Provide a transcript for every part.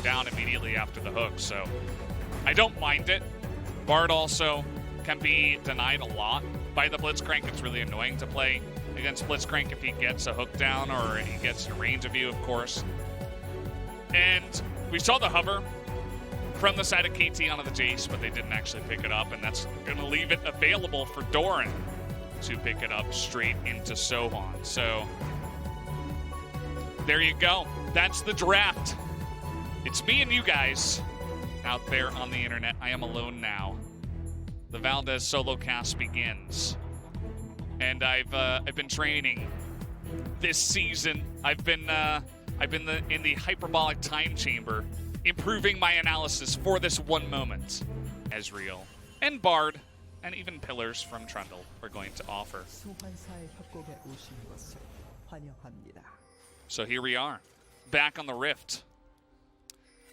down immediately after the hook, so I don't mind it. Bard also can be denied a lot by the Blitzcrank. It's really annoying to play against Blitzcrank if he gets a hook down or he gets in range of you, of course. And we saw the hover from the side of KT onto the Jayce, but they didn't actually pick it up, and that's going to leave it available for Doran to pick it up straight into SoHwan. So there you go. That's the draft. It's me and you guys out there on the internet. I am alone now. The Valdez solo cast begins, and I've been training this season. I've been in the hyperbolic time chamber, improving my analysis for this one moment. Ezreal and Bard and even Pillars from Trundle are going to offer. So here we are, back on the Rift.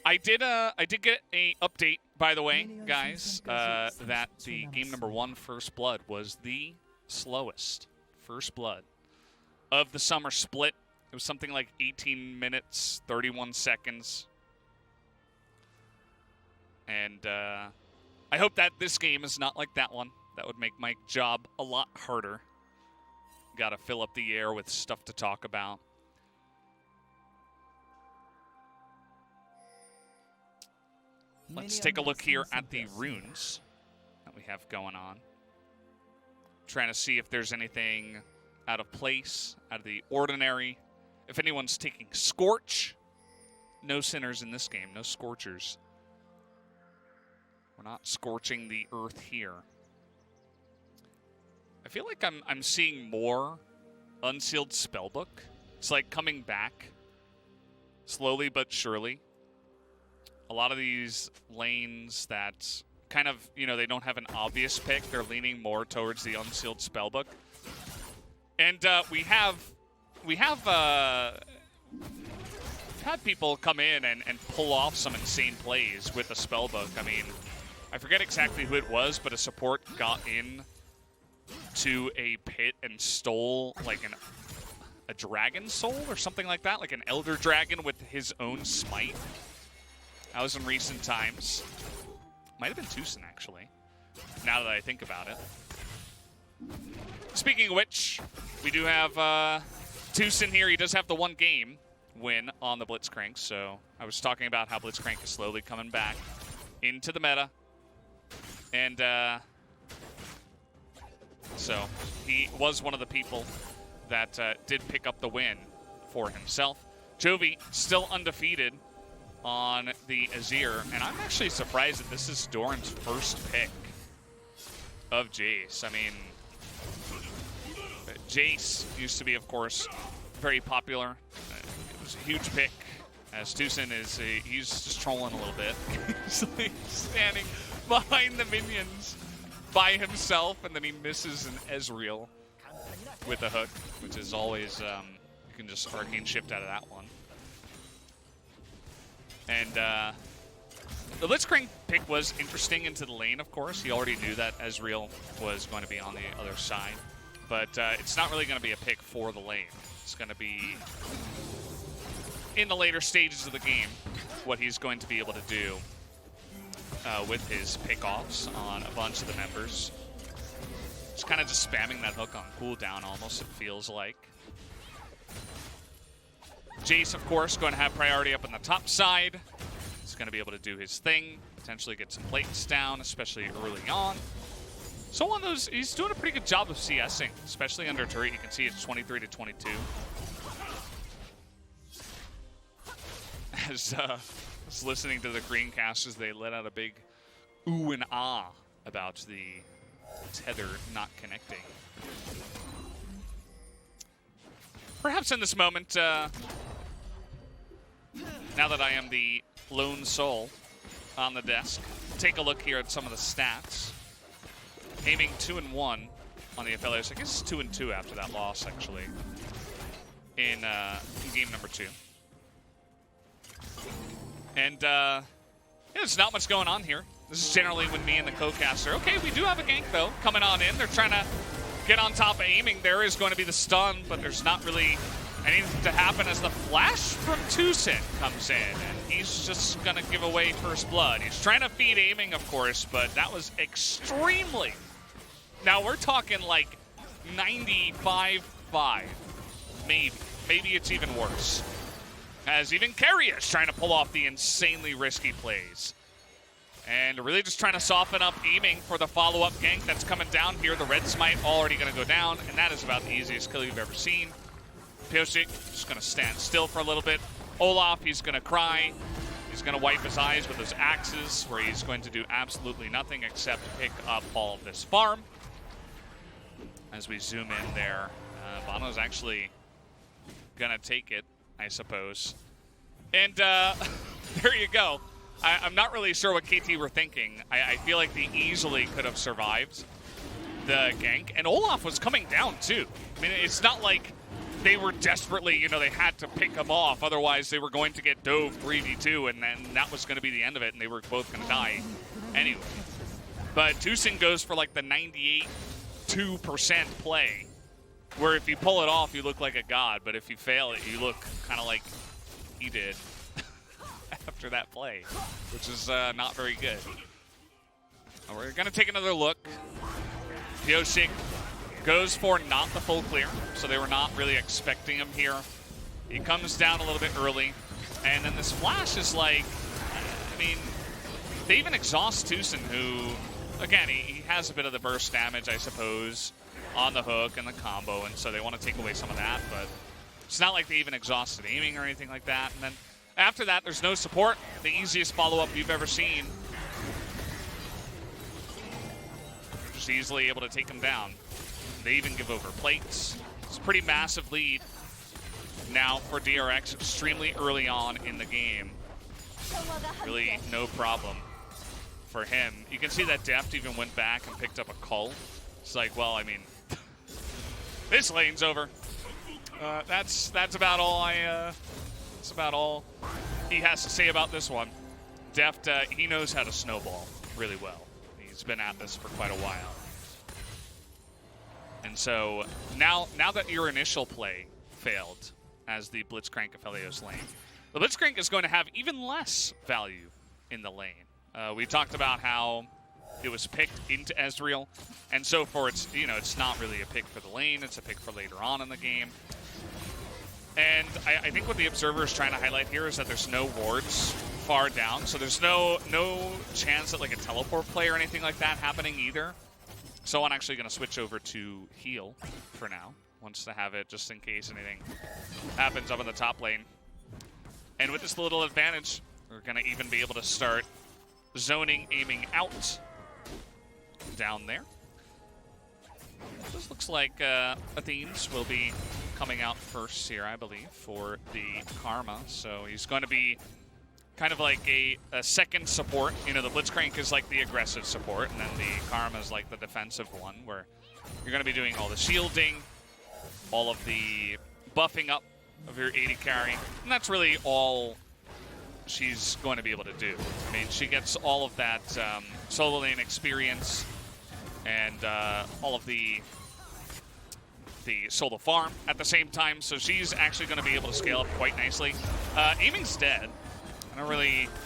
I did get a update, by the way, guys, that the game number 1 First Blood was the slowest First Blood of the summer split. It was something like 18 minutes, 31 seconds. And I hope that this game is not like that one. That would make my job a lot harder. Gotta fill up the air with stuff to talk about. Let's take a look here at the runes that we have going on. Trying to see if there's anything out of place, out of the ordinary. If anyone's taking Scorch, no sinners in this game, no Scorchers. We're not scorching the earth here. I feel like I'm seeing more Unsealed Spellbook. It's like coming back slowly but surely. A lot of these lanes that kind of, you know, they don't have an obvious pick. They're leaning more towards the Unsealed Spellbook. And we have had people come in and pull off some insane plays with the Spellbook. I mean, I forget exactly who it was, but a support got in to a pit and stole like a dragon soul or something like that, like an elder dragon with his own smite. That was in recent times. Might have been TusiN, actually, now that I think about it. Speaking of which, we do have TusiN here. He does have the 1 game win on the Blitzcrank, so I was talking about how Blitzcrank is slowly coming back into the meta. And so he was one of the people that did pick up the win for himself. Chovy still undefeated on the Azir, and I'm actually surprised that this is Doran's first pick of Jayce. I mean, Jayce used to be, of course, very popular. It was a huge pick, as TusiN is he's just trolling a little bit. He's like standing behind the minions by himself, and then he misses an Ezreal with a hook, which is always, you can just arcane shift out of that one. And the Blitzcrank pick was interesting into the lane, of course. He already knew that Ezreal was going to be on the other side. But it's not really going to be a pick for the lane. It's going to be in the later stages of the game what he's going to be able to do with his pickoffs on a bunch of the members. Just kind of just spamming that hook on cooldown almost, it feels like. Jayce, of course, going to have priority up on the top side. He's going to be able to do his thing, potentially get some plates down, especially early on. So on those, he's doing a pretty good job of CSing, especially under turret. You can see it's 23 to 22. As I was listening to the Greencasters, they let out a big ooh and ah about the tether not connecting. Perhaps in this moment, now that I am the lone soul on the desk, take a look here at some of the stats. Aiming 2-1 on the Aphelios. I guess it's 2-2 after that loss, actually, in game number 2. And yeah, there's not much going on here. This is generally when me and the co-caster. Okay, we do have a gank, though, coming on in. They're trying to get on top of aiming. There is going to be the stun, but there's not really anything to happen as the flash from TusiN comes in, and he's just gonna give away first blood. He's trying to feed aiming, of course, but that was extremely. Now we're talking like 95-5, maybe. Maybe it's even worse. As even Keria is trying to pull off the insanely risky plays. And really just trying to soften up aiming for the follow-up gank that's coming down here. The red smite already going to go down, and that is about the easiest kill you've ever seen. Pyosik just going to stand still for a little bit. Olaf, he's going to cry. He's going to wipe his eyes with those axes, where he's going to do absolutely nothing except pick up all of this farm. As we zoom in there, bonO's actually going to take it, I suppose. And there you go. I'm not really sure what KT were thinking. I feel like they easily could have survived the gank. And Olaf was coming down, too. I mean, it's not like they were desperately, you know, they had to pick him off. Otherwise, they were going to get dove 3v2, and then that was going to be the end of it, and they were both going to die anyway. But TusiN goes for, like, the 98.2% play, where if you pull it off, you look like a god. But if you fail it, you look kind of like he did. After that play, which is not very good. We're going to take another look. Pyosik goes for not the full clear, so they were not really expecting him here. He comes down a little bit early, and then this flash is like, I mean, they even exhaust TusiN, who, again, he has a bit of the burst damage, I suppose, on the hook and the combo, and so they want to take away some of that, but it's not like they even exhausted aiming or anything like that. And then after that, there's no support. The easiest follow-up you've ever seen. Just easily able to take him down. They even give over plates. It's a pretty massive lead now for DRX, extremely early on in the game. Really no problem for him. You can see that Deft even went back and picked up a cull. It's like, well, I mean, this lane's over. That's about all That's about all he has to say about this one. Deft, he knows how to snowball really well. He's been at this for quite a while. And so now that your initial play failed as the Blitzcrank Aphelios lane, the Blitzcrank is going to have even less value in the lane. We talked about how it was picked into Ezreal, and so for it's not really a pick for the lane, it's a pick for later on in the game. And I think what the Observer is trying to highlight here is that there's no wards far down, so there's no chance that like a teleport play or anything like that happening either. So I'm actually going to switch over to heal for now. Wants to have it just in case anything happens up in the top lane. And with this little advantage, we're going to even be able to start zoning, aiming out down there. This looks like Athenes will be coming out first here, I believe, for the Karma. So he's going to be kind of like a second support. You know, the Blitzcrank is like the aggressive support, and then the Karma is like the defensive one, where you're going to be doing all the shielding, all of the buffing up of your AD carry, and that's really all she's going to be able to do. I mean, she gets all of that solo lane experience and all of the solo farm at the same time, so she's actually going to be able to scale up quite nicely. Aiming's dead. I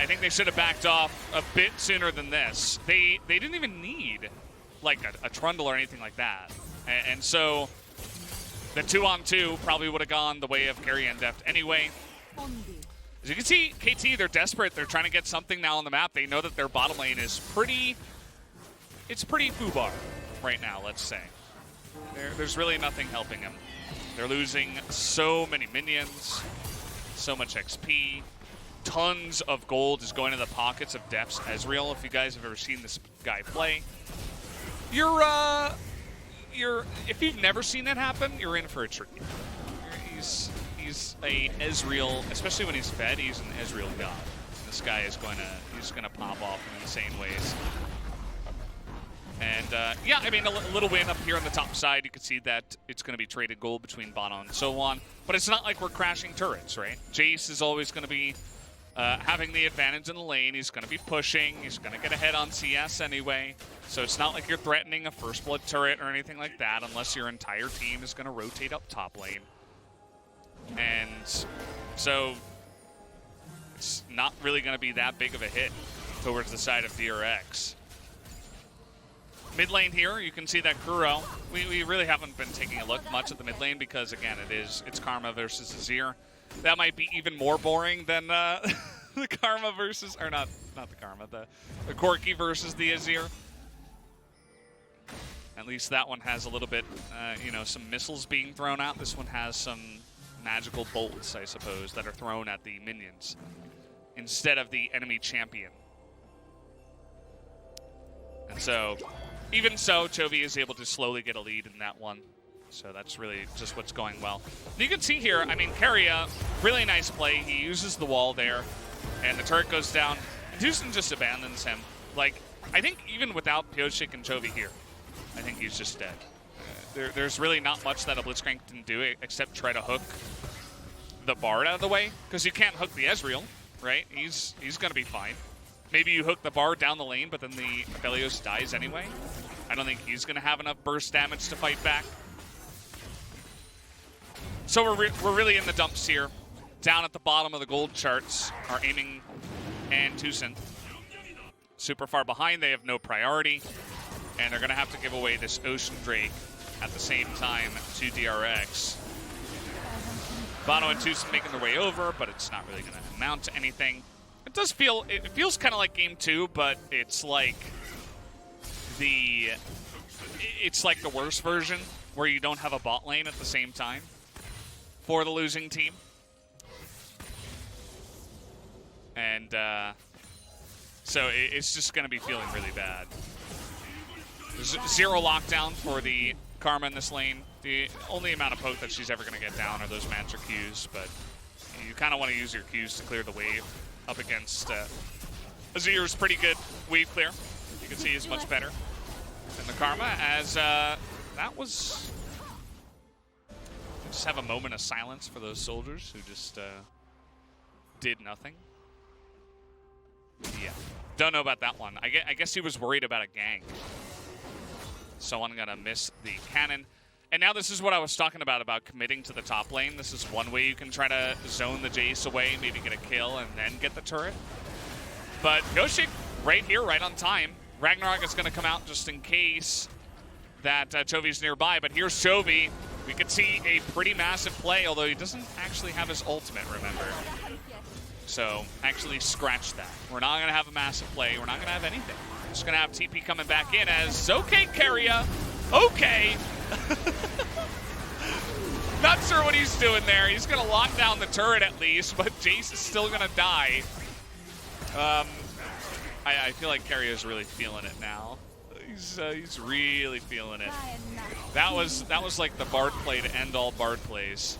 think they should have backed off a bit sooner than this. They didn't even need like a Trundle or anything like that, and so the 2-on-2 probably would have gone the way of Keria and Deft anyway. As you can see, KT, they're desperate. They're trying to get something now on the map. They know that their bottom lane is pretty foobar right now, let's say. There's really nothing helping them. They're losing so many minions, so much XP. Tons of gold is going to the pockets of Deft's Ezreal. If you guys have ever seen this guy play, if you've never seen it happen, you're in for a treat. He's a Ezreal, especially when he's fed, he's an Ezreal god. This guy is he's gonna pop off in insane ways. And yeah, I mean, a little win up here on the top side. You can see that it's going to be traded gold between bonO and SoHwan. But it's not like we're crashing turrets, right? Jayce is always going to be having the advantage in the lane. He's going to be pushing. He's going to get ahead on CS anyway. So it's not like you're threatening a first blood turret or anything like that unless your entire team is going to rotate up top lane. And so it's not really going to be that big of a hit towards the side of DRX. Mid lane here, you can see that Kuro. We really haven't been taking a look much at the mid lane because, again, it's Karma versus Azir. That might be even more boring than the Karma versus, or not the Karma, the Corki versus the Azir. At least that one has a little bit, you know, some missiles being thrown out. This one has some magical bolts, I suppose, that are thrown at the minions instead of the enemy champion. And so, even so, Chovy is able to slowly get a lead in that one. So that's really just what's going well. And you can see here, I mean, Keria, really nice play. He uses the wall there, and the turret goes down. And TusiN just abandons him. Like, I think even without Pyosik and Chovy here, I think he's just dead. There's really not much that a Blitzcrank can do except try to hook the Bard out of the way, because you can't hook the Ezreal, right? He's going to be fine. Maybe you hook the Bard down the lane, but then the Aphelios dies anyway. I don't think he's going to have enough burst damage to fight back. So we're really in the dumps here. Down at the bottom of the gold charts are Aiming and TusiN. Super far behind, they have no priority. And they're going to have to give away this Ocean Drake at the same time to DRX. bonO and TusiN making their way over, but it's not really going to amount to anything. It does feel, it feels kind of like game 2, but it's like the worst version where you don't have a bot lane at the same time for the losing team. And so it's just going to be feeling really bad. There's 0 lockdown for the Karma in this lane. The only amount of poke that she's ever going to get down are those magic Qs, but you kind of want to use your Qs to clear the wave up against Azir's pretty good wave clear. You can see is much better than the Karma, as that was... Just have a moment of silence for those soldiers who just did nothing. Yeah, don't know about that one. I guess he was worried about a gank. SoHwan gonna miss the cannon. And now this is what I was talking about committing to the top lane. This is one way you can try to zone the Jayce away, maybe get a kill, and then get the turret. But Pyosik right here, right on time. Ragnarok is gonna come out just in case that Chovy's nearby, but here's Chovy. We could see a pretty massive play, although he doesn't actually have his ultimate, remember. So, actually scratch that. We're not gonna have a massive play. We're not gonna have anything. Just gonna have TP coming back in as, okay, Keria, okay. Not sure what he's doing there. He's gonna lock down the turret at least, but Jayce is still gonna die. I feel like Keria's really feeling it now. He's really feeling it. That was like the Bard play to end all Bard plays.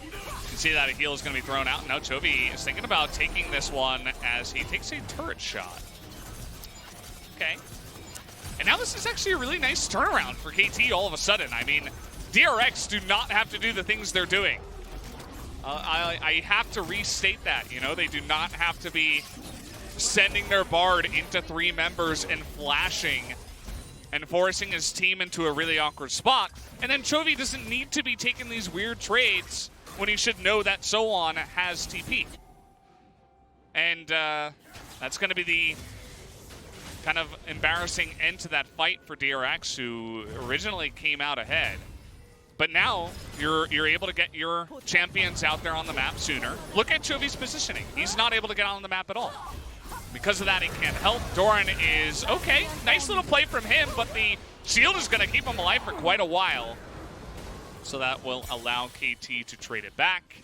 You can see that a heal is going to be thrown out. Now Chovy is thinking about taking this one as he takes a turret shot. Okay. And now this is actually a really nice turnaround for KT all of a sudden. I mean, DRX do not have to do the things they're doing. I have to restate that, you know? They do not have to be sending their Bard into 3 members and flashing and forcing his team into a really awkward spot. And then Chovy doesn't need to be taking these weird trades when he should know that SoHwan has TP. And that's going to be the kind of embarrassing end to that fight for DRX, who originally came out ahead. But now you're able to get your champions out there on the map sooner. Look at Chovy's positioning. He's not able to get on the map at all. Because of that, he can't help. Doran is okay. Nice little play from him, but the shield is going to keep him alive for quite a while. So that will allow KT to trade it back.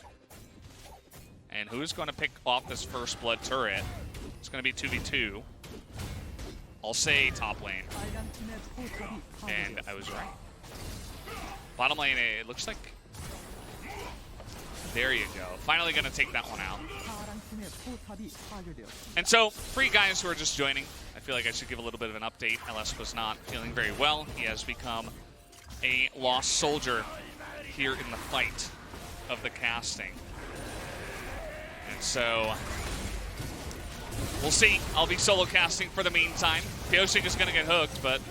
And who's going to pick off this first blood turret? It's going to be 2v2. I'll say top lane. And I was right. Bottom lane, it looks like... There you go. Finally going to take that one out. And so, for you guys who are just joining, I feel like I should give a little bit of an update. LS was not feeling very well. He has become a lost soldier here in the fight of the casting. So we'll see. I'll be solo casting for the meantime. Pyosik is going to get hooked, but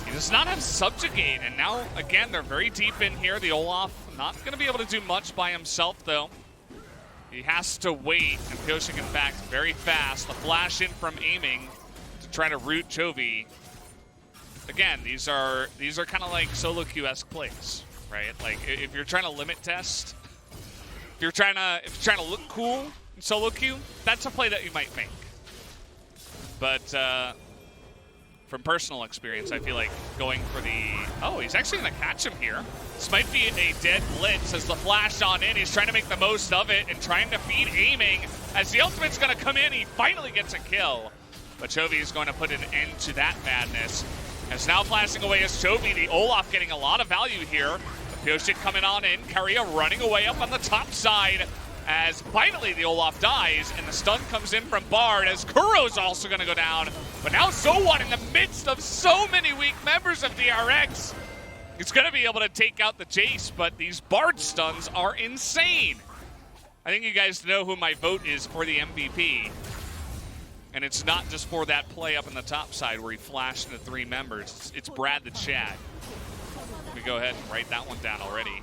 he does not have Subjugate. And now, again, they're very deep in here. The Olaf not going to be able to do much by himself, though. He has to wait, and Pyosik, in fact, very fast. The flash in from aiming to try to root Chovy. Again, these are kind of like solo queue-esque plays, right? Like if you're trying to limit test, if you're trying to look cool in solo queue, that's a play that you might make. But from personal experience, I feel like going for the... Oh, he's actually going to catch him here. This might be a dead blitz as the flash on in. He's trying to make the most of it and trying to feed aiming. As the ultimate's going to come in, he finally gets a kill. But Chovy is going to put an end to that madness. As now flashing away is Chovy, the Olaf getting a lot of value here. Pyosik coming on in, Keria running away up on the top side. As finally the Olaf dies, and the stun comes in from Bard, as Kuro's also going to go down. But now SoHwan, in the midst of so many weak members of DRX, he's going to be able to take out the Jayce, but these Bard stuns are insane. I think you guys know who my vote is for the MVP. And it's not just for that play up on the top side where he flashed into 3 members. It's Brad the Chad. Let me go ahead and write that one down already.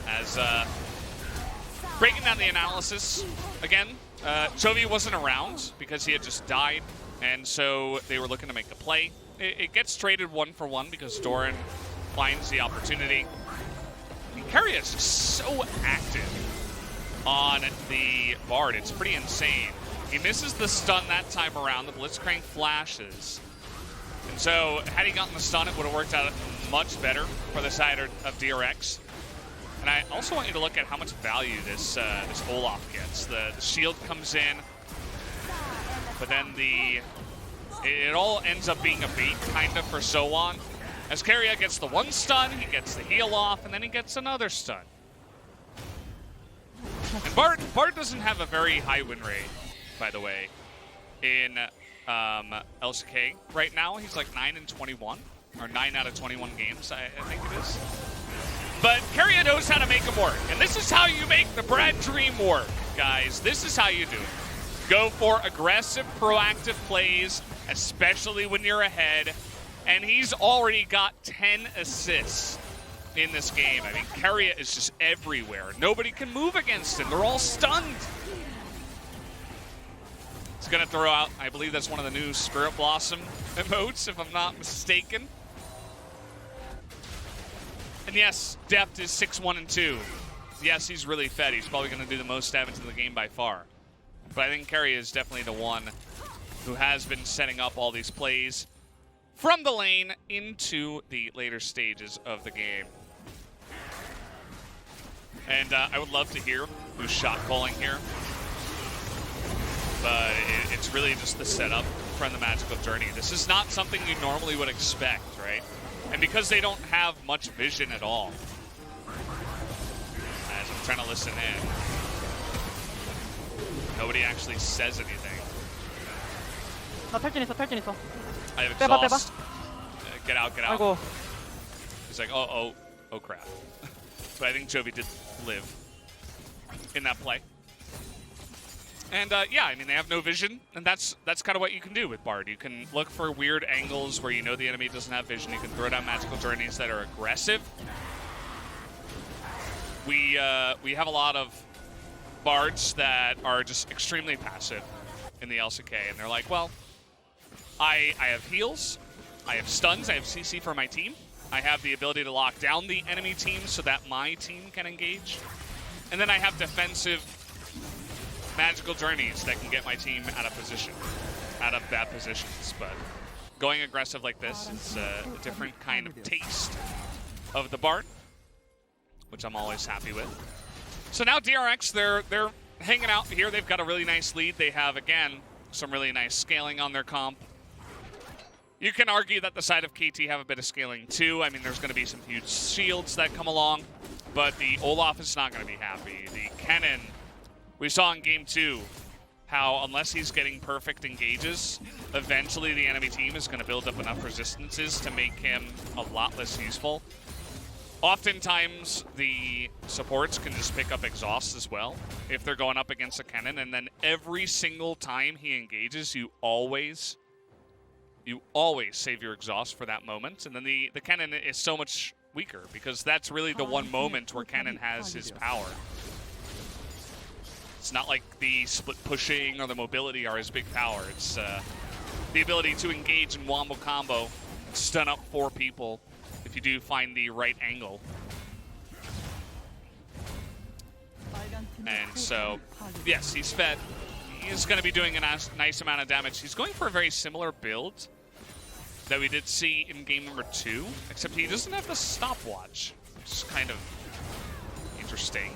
As breaking down the analysis, again, Chovy wasn't around because he had just died, and so they were looking to make the play. It gets traded 1-for-1 because Doran finds the opportunity. And Keria is just so active on the Bard. It's pretty insane. He misses the stun that time around. The Blitzcrank flashes. And so had he gotten the stun, it would have worked out much better for the side of DRX. And I also want you to look at how much value this Olaf gets. The shield comes in, but then it all ends up being a bait kind of for SoHwan. As Keria gets the 1 stun, he gets the heal off, and then he gets another stun. And Bard doesn't have a very high win rate, by the way, in LCK right now. He's like 9-21, or 9 out of 21 games, I think it is. But Keria knows how to make them work. And this is how you make the Brad dream work, guys. This is how you do it. Go for aggressive, proactive plays, especially when you're ahead. And he's already got 10 assists in this game. I mean, Keria is just everywhere. Nobody can move against him. They're all stunned. He's going to throw out, I believe that's one of the new Spirit Blossom emotes, if I'm not mistaken. And yes, Deft is 6-1-2. Yes, he's really fed. He's probably going to do the most damage in the game by far. But I think Keria is definitely the one who has been setting up all these plays from the lane into the later stages of the game. And I would love to hear who's shot calling here. But it's really just the setup from the Magical Journey. This is not something you normally would expect, right? And because they don't have much vision at all, as I'm trying to listen in, nobody actually says anything. I have exhaust. Get out, get out. He's like, oh crap. But I think Chovy did live in that play. And yeah, I mean, they have no vision, and that's kind of what you can do with Bard. You can look for weird angles where you know the enemy doesn't have vision. You can throw down magical journeys that are aggressive. We have a lot of Bards that are just extremely passive in the LCK, and they're like, well, I have heals, I have stuns, I have CC for my team. I have the ability to lock down the enemy team so that my team can engage. And then I have defensive magical journeys that can get my team out of bad positions. But going aggressive like this is a different kind of taste of the Bard, which I'm always happy with. So now DRX, they're hanging out here. They've got a really nice lead. They have, again, some really nice scaling on their comp. You can argue that the side of KT have a bit of scaling too. I mean, there's going to be some huge shields that come along, but the Olaf is not going to be happy. The Kennen, we saw in Game 2 how unless he's getting perfect engages, eventually the enemy team is going to build up enough resistances to make him a lot less useful. Oftentimes, the supports can just pick up exhaust as well if they're going up against a Kennen, and then every single time he engages, you always save your exhaust for that moment, and then the Kennen is so much weaker because that's really the one moment where Kennen has his power. It's not like the split pushing or the mobility are his big power. It's the ability to engage in wombo combo and stun up 4 people if you do find the right angle. And so, yes, he's fed. He's going to be doing a nice amount of damage. He's going for a very similar build that we did see in game number 2, except he doesn't have the stopwatch, which is kind of interesting.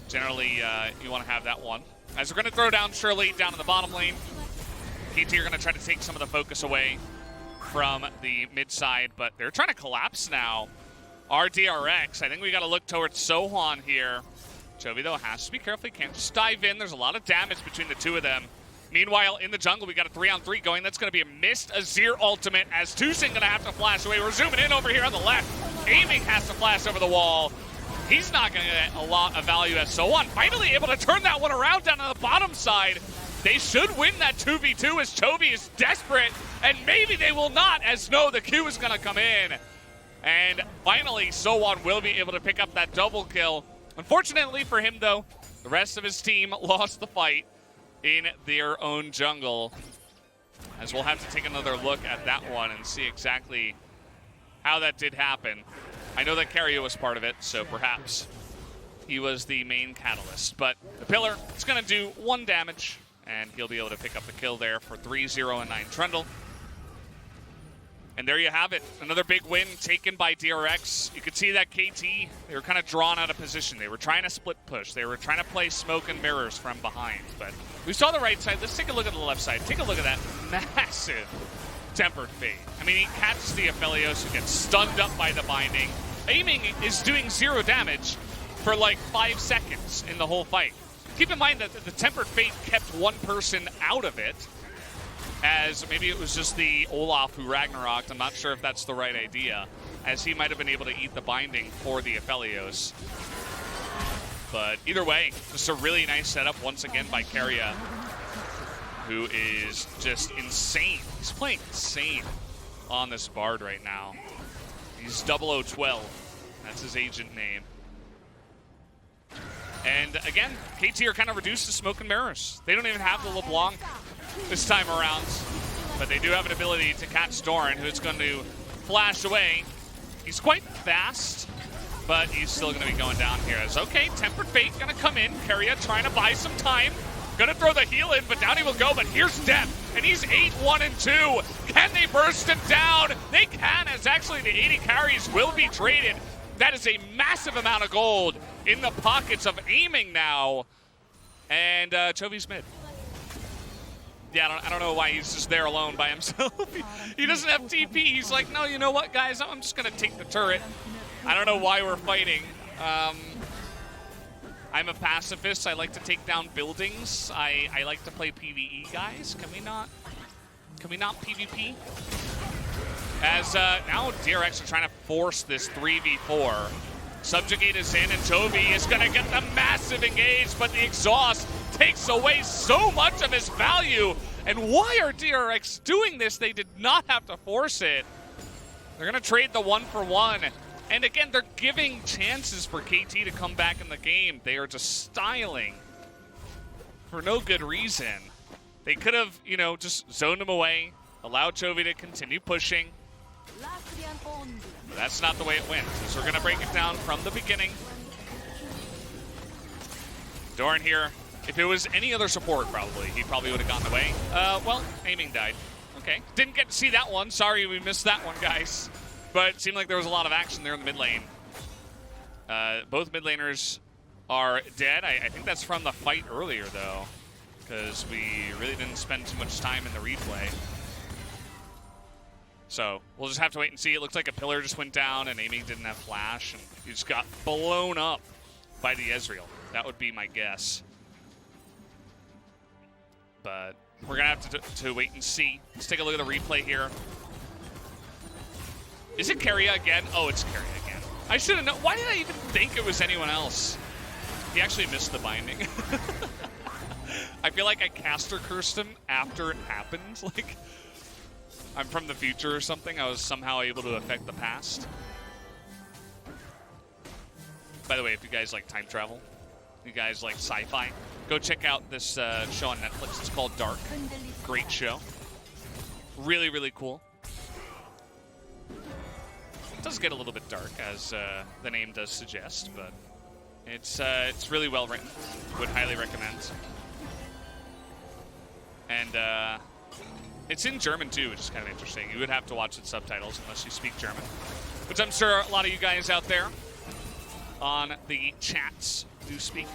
Generally, you want to have that one. As we're going to throw down Shirley down in the bottom lane, KT are going to try to take some of the focus away from the mid side, but they're trying to collapse now. Our DRX, I think we got to look towards SoHwan here. Chovy, though, has to be careful. He can't just dive in. There's a lot of damage between the two of them. Meanwhile, in the jungle, we got a 3-on-3 going. That's going to be a missed Azir ultimate as TusiN going to have to flash away. We're zooming in over here on the left. Aiming has to flash over the wall. He's not going to get a lot of value as SoHwan finally able to turn that one around down on the bottom side. They should win that 2v2 as Chovy is desperate, and maybe they will not, as no, the Q is going to come in. And finally, SoHwan will be able to pick up that double kill. Unfortunately for him, though, the rest of his team lost the fight in their own jungle, as we'll have to take another look at that one and see exactly how that did happen. I know that Keria was part of it, so perhaps he was the main catalyst. But the pillar is going to do 1 damage, and he'll be able to pick up the kill there for 3-0 and 9 Trundle. And there you have it. Another big win taken by DRX. You could see that KT, they were kind of drawn out of position. They were trying to split push. They were trying to play smoke and mirrors from behind. But we saw the right side. Let's take a look at the left side. Take a look at that massive tempered fate. I mean, he catches the Aphelios who gets stunned up by the binding. Aiming is doing 0 damage for like 5 seconds in the whole fight. Keep in mind that the tempered fate kept one person out of it, as maybe it was just the Olaf who Ragnaroked. I'm not sure if that's the right idea, as he might have been able to eat the binding for the Aphelios. But either way, just a really nice setup once again by Keria, who is just insane. He's playing insane on this Bard right now. He's 0012. That's his agent name. And again, KT are kind of reduced to smoke and mirrors. They don't even have the LeBlanc this time around, but they do have an ability to catch Doran, who's going to flash away. He's quite fast, but he's still going to be going down here. It's okay, Tempered Fate going to come in. Keria trying to buy some time. Going to throw the heal in, but down he will go. But here's Deft, and he's 8-1-2. Can they burst him down? They can, as actually the 80 carries will be traded. That is a massive amount of gold in the pockets of aiming now. And Chovy's mid. Yeah, I don't know why he's just there alone by himself. He doesn't have TP. He's like, no, you know what, guys? I'm just going to take the turret. I don't know why we're fighting. I'm a pacifist. I like to take down buildings. I like to play PvE, guys. Can we not PvP? As now DRX are trying to force this 3v4. Subjugate is in, and Chovy is going to get the massive engage, but the exhaust takes away so much of his value. And why are DRX doing this? They did not have to force it. They're going to trade the 1-for-1. And again, they're giving chances for KT to come back in the game. They are just styling for no good reason. They could have, you know, just zoned him away, allowed Chovy to continue pushing. But that's not the way it went. So we're going to break it down from the beginning. Doran here. If it was any other support, he probably would have gotten away. Well, aiming died. Okay. Didn't get to see that one. Sorry we missed that one, guys. But it seemed like there was a lot of action there in the mid lane. Both mid laners are dead. I think that's from the fight earlier, though, because we really didn't spend too much time in the replay. So we'll just have to wait and see. It looks like a pillar just went down, and Amy didn't have flash, and he just got blown up by the Ezreal. That would be my guess. But we're going to have to wait and see. Let's take a look at the replay here. Is it Keria again? Oh, it's Keria again. I should have known. Why did I even think it was anyone else? He actually missed the binding. I feel like I caster cursed him after it happened. Like, I'm from the future or something. I was somehow able to affect the past. By the way, if you guys like time travel, you guys like sci-fi, go check out this show on Netflix. It's called Dark. Great show. Really, really cool. It does get a little bit dark, as the name does suggest, but it's really well written. Would highly recommend. And it's in German too, which is kind of interesting. You would have to watch its subtitles unless you speak German, which I'm sure a lot of you guys out there on the chats do speak,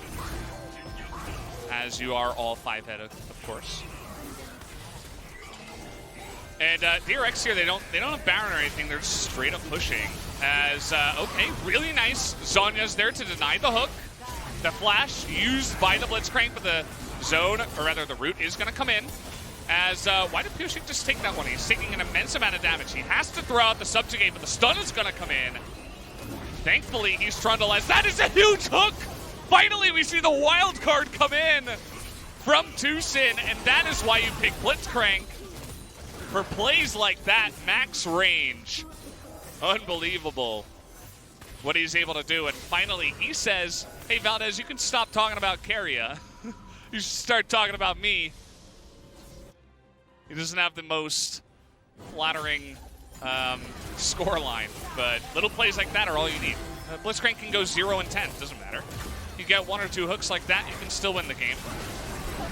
as you are all 5-head, of course. And DRX here, they don't have Baron or anything. They're just straight up pushing. As okay, really nice. Zhonya's there to deny the hook. The flash used by the Blitzcrank, but the zone, or rather the root, is going to come in. As why did Pyosik just take that one? He's taking an immense amount of damage. He has to throw out the subjugate, but the stun is going to come in. Thankfully, he's Trundle, as that is a huge hook! Finally, we see the wild card come in from TusiN, and that is why you pick Blitzcrank. For plays like that, max range. Unbelievable what he's able to do. And finally, he says, hey, Valdez, you can stop talking about Keria. You should start talking about me. He doesn't have the most flattering scoreline, but little plays like that are all you need. Blitzcrank can go 0 and 10, doesn't matter. You get 1 or 2 hooks like that, you can still win the game.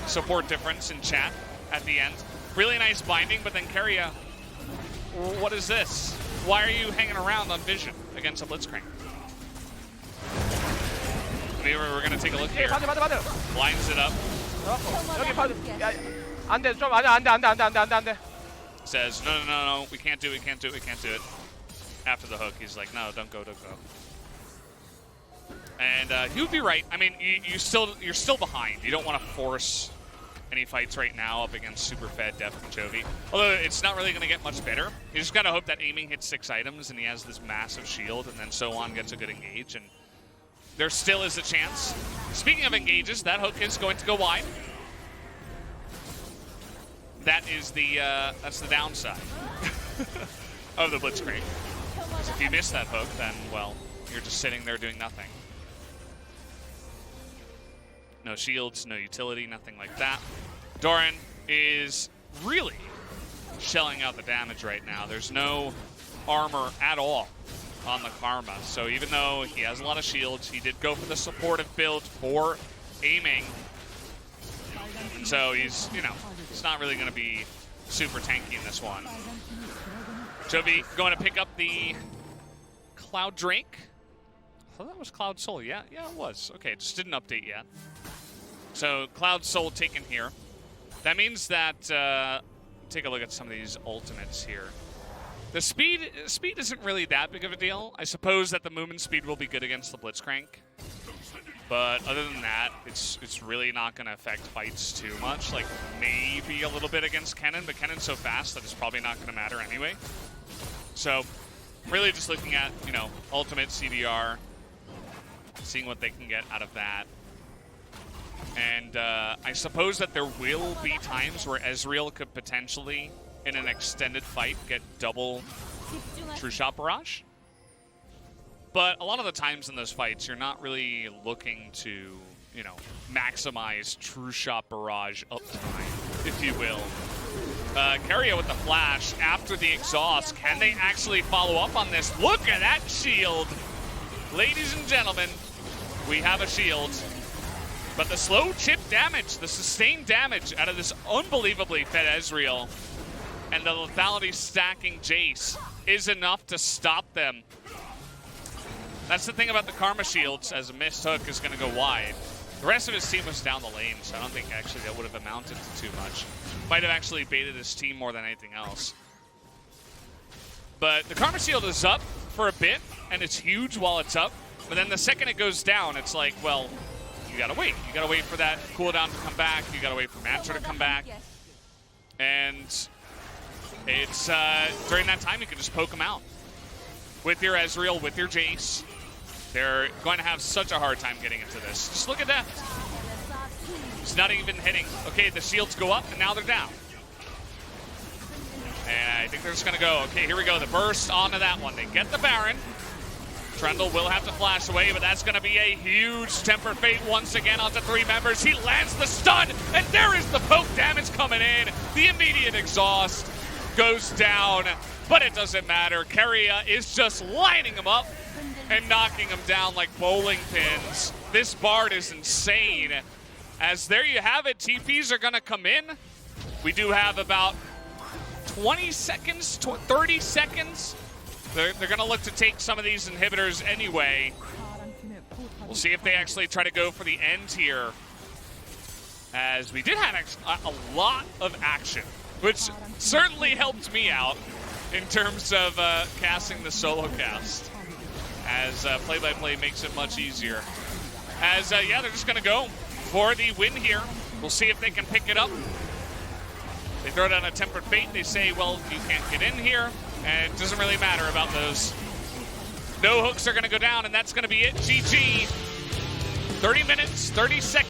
Support difference in chat at the end. Really nice binding, but then Keria, what is this? Why are you hanging around on vision against a Blitzcrank? Maybe we're going to take a look here. Lines it up. Says, no, we can't do it. After the hook, he's like, no, don't go. And he would be right. I mean, you're still behind. You don't want to force any fights right now up against super fed Deft and Chovy. Although it's not really going to get much better. You just got to hope that aiming hits 6 items and he has this massive shield, and then SoHwan gets a good engage, and there still is a chance. Speaking of engages, that hook is going to go wide. That is that's the downside of the Blitzcrank. So if you miss that hook, then, well, you're just sitting there doing nothing. No shields, no utility, nothing like that. Doran is really shelling out the damage right now. There's no armor at all on the Karma. So even though he has a lot of shields, he did go for the supportive build for aiming. So he's, it's not really going to be super tanky in this one. Chovy going to pick up the Cloud Drake. I thought that was Cloud Soul. Yeah, it was. Okay, just didn't update yet. So Cloud Soul taken here. That means that, take a look at some of these ultimates here. The speed isn't really that big of a deal. I suppose that the movement speed will be good against the Blitzcrank. But other than that, it's really not going to affect fights too much. Like, maybe a little bit against Kennen, but Kennen's so fast that it's probably not going to matter anyway. So, really just looking at, ultimate CDR, seeing what they can get out of that. And I suppose that there will be times where Ezreal could potentially, in an extended fight, get double True Shot Barrage. But a lot of the times in those fights, you're not really looking to, maximize True Shot Barrage uptime, if you will. Keria with the flash after the exhaust. Can they actually follow up on this? Look at that shield! Ladies and gentlemen, we have a shield. But the slow chip damage, the sustained damage out of this unbelievably fed Ezreal and the lethality stacking Jayce is enough to stop them. That's the thing about the Karma shields, as a missed hook is going to go wide. The rest of his team was down the lane, so I don't think actually that would have amounted to too much. Might have actually baited his team more than anything else. But the Karma shield is up for a bit, and it's huge while it's up. But then the second it goes down, it's like, well, you gotta wait. You gotta wait for that cooldown to come back. You gotta wait for Mantra to come back. And it's during that time you can just poke them out. with your Ezreal, with your Jayce. They're going to have such a hard time getting into this. Just look at that. It's not even hitting. Okay, the shields go up, and now they're down. And I think they're just going to go. Okay, here we go. The burst onto that one. They get the Baron. Trundle will have to flash away, but that's going to be a huge Tempered Fate once again onto 3 members. He lands the stun, and there is the poke damage coming in. The immediate exhaust goes down, but it doesn't matter. Keria is just lining him up and knocking him down like bowling pins. This Bard is insane. As there you have it, TPs are going to come in. We do have about 20 seconds, 30 seconds. They're going to look to take some of these inhibitors anyway. We'll see if they actually try to go for the end here. As we did have a lot of action, which certainly helped me out in terms of casting the solo cast. As play-by-play makes it much easier. As, yeah, they're just going to go for the win here. We'll see if they can pick it up. They throw down a Tempered Fate. They say, well, you can't get in here. And it doesn't really matter about those. No hooks are going to go down, and that's going to be it. GG. 30 minutes, 30 seconds.